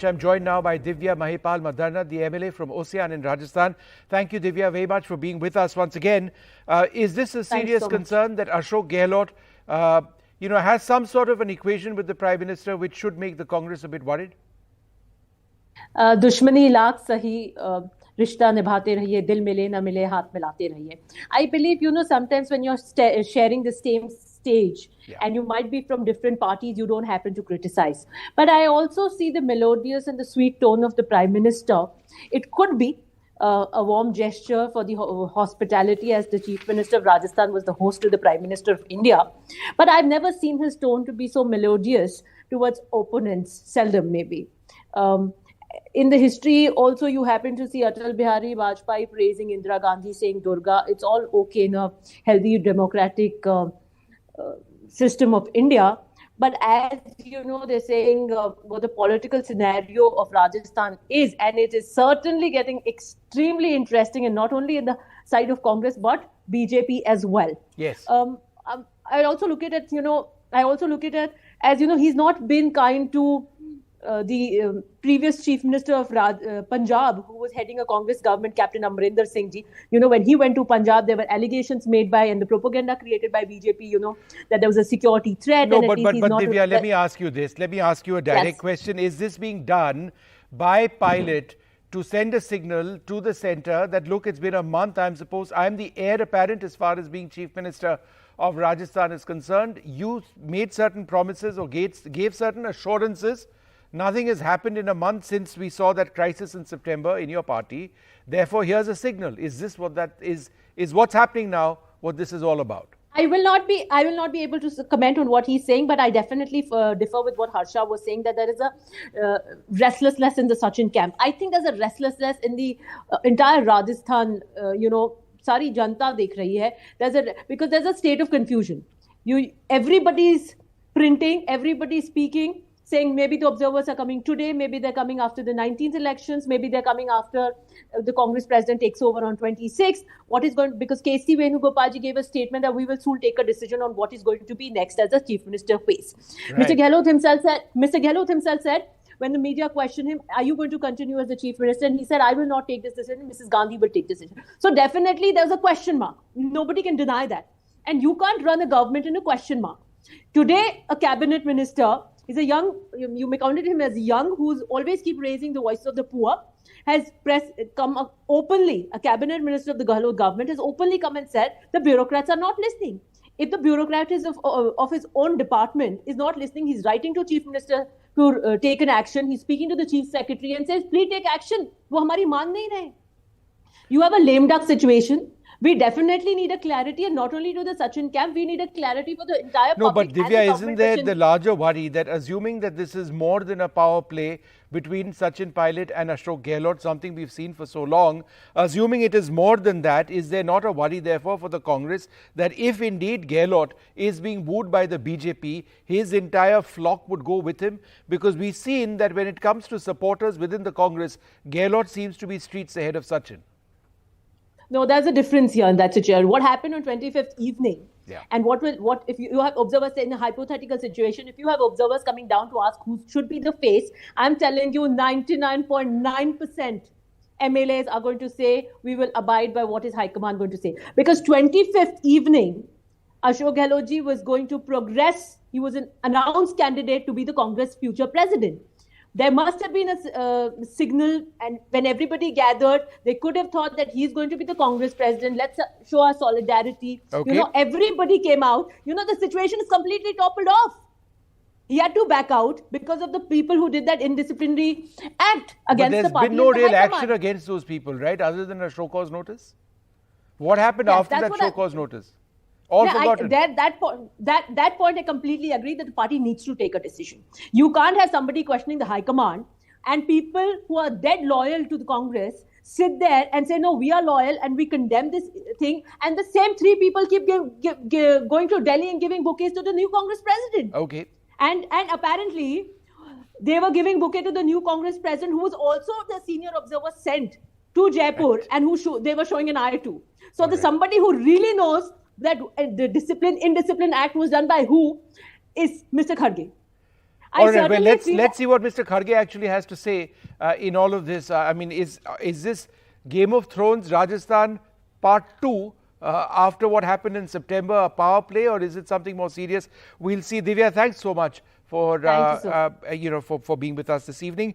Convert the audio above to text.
I'm joined now by Divya Mahipal Madarna, the MLA from Ossian in Rajasthan. Thank you, Divya, very much for being with us once again. Is this a serious concern that Ashok Gehlot, has some sort of an equation with the Prime Minister which should make the Congress a bit worried? दुश्मनी लाख सही रिश्ता निभाते रहिए, दिल मिले ना मिले हाथ मिलाते रहिए. I believe, sometimes when you're sharing the same stage and you might be from different parties, you don't happen to criticize. But I also see the melodious and the sweet tone of the Prime Minister. It could be a warm gesture for the hospitality, as the Chief Minister of Rajasthan was the host to the Prime Minister of India. But I've never seen his tone to be so melodious towards opponents, seldom maybe. In the history, also, you happen to see Atal Bihari Vajpayee praising Indira Gandhi, saying Durga. It's all okay in a healthy democratic system of India. But as you know, they're saying what the political scenario of Rajasthan is, and it is certainly getting extremely interesting, and not only in the side of Congress, but BJP as well. Yes. I also look at it, as he's not been kind to the previous Chief Minister of Punjab, who was heading a Congress government, Captain Amrinder Singh Ji. When he went to Punjab, there were allegations made by and the propaganda created by BJP, that there was a security threat. No, but Divya, let me ask you this. Let me ask you a direct question. Is this being done by pilot to send a signal to the centre that, look, it's been a month, I'm the heir apparent as far as being Chief Minister of Rajasthan is concerned. You made certain promises or gave certain assurances. Nothing has happened in a month since we saw that crisis in September in your party. Therefore, here's a signal. Is this what that is what's happening now, what this is all about? I will not be able to comment on what he's saying, but I definitely differ with what Harsha was saying, that there is a restlessness in the Sachin camp. I think there's a restlessness in the entire Rajasthan, sari janta dekh rahi hai. Because there's a state of confusion. Everybody's printing, everybody's speaking, saying maybe the observers are coming today, maybe they're coming after the 19th elections, maybe they're coming after the Congress president takes over on 26th. Because K.C. Venugopal ji gave a statement that we will soon take a decision on what is going to be next as the Chief Minister phase. Right. Mr. Gehlot himself said, when the media questioned him, are you going to continue as the Chief Minister? And he said, I will not take this decision, Mrs. Gandhi will take this decision. So definitely there's a question mark. Nobody can deny that. And you can't run a government in a question mark. Today, a cabinet minister is a young, you may count him as young, who's always keep raising the voice of the poor, has come up openly, a cabinet minister of the Gehlot government has openly come and said the bureaucrats are not listening. If the bureaucrat is of his own department is not listening, he's writing to Chief Minister to take an action. He's speaking to the Chief Secretary and says, please take action. वो हमारी मान नहीं रहे. You have a lame duck situation. We definitely need a clarity, and not only to the Sachin camp, we need a clarity for the entire public. No, but Divya, isn't there the larger worry that, assuming that this is more than a power play between Sachin Pilot and Ashok Gehlot, something we've seen for so long, assuming it is more than that, is there not a worry therefore for the Congress that if indeed Gehlot is being wooed by the BJP, his entire flock would go with him? Because we've seen that when it comes to supporters within the Congress, Gehlot seems to be streets ahead of Sachin. No, there's a difference here in that situation. What happened on 25th evening? Yeah. And what if you have observers in a hypothetical situation, if you have observers coming down to ask who should be the face, I'm telling you 99.9% MLAs are going to say we will abide by what is High Command going to say. Because 25th evening, Ashok Gehlot ji was going to progress. He was an announced candidate to be the Congress future president. There must have been a signal, and when everybody gathered, they could have thought that he's going to be the Congress president. Let's show our solidarity. Okay. Everybody came out. The situation is completely toppled off. He had to back out because of the people who did that indisciplinary act against the party. But there's been no real action against those people, right? Other than a show cause notice? What happened after that show cause notice? Forgotten. That point I completely agree that the party needs to take a decision. You can't have somebody questioning the High Command and people who are dead loyal to the Congress sit there and say, no, we are loyal and we condemn this thing. And the same three people keep going to Delhi and giving bouquets to the new Congress president. Okay. And apparently they were giving bouquet to the new Congress president, who was also the senior observer sent to Jaipur, right, and who they were showing an eye to. So somebody who really knows that the Indiscipline Act was done by who is Mr. Kharge. I All right, well, certainly feel let's see what Mr. Kharge actually has to say in all of this. I mean, is this Game of Thrones Rajasthan Part 2 after what happened in September a power play, or is it something more serious? We'll see. Divya, thanks so much for Thank you so for being with us this evening.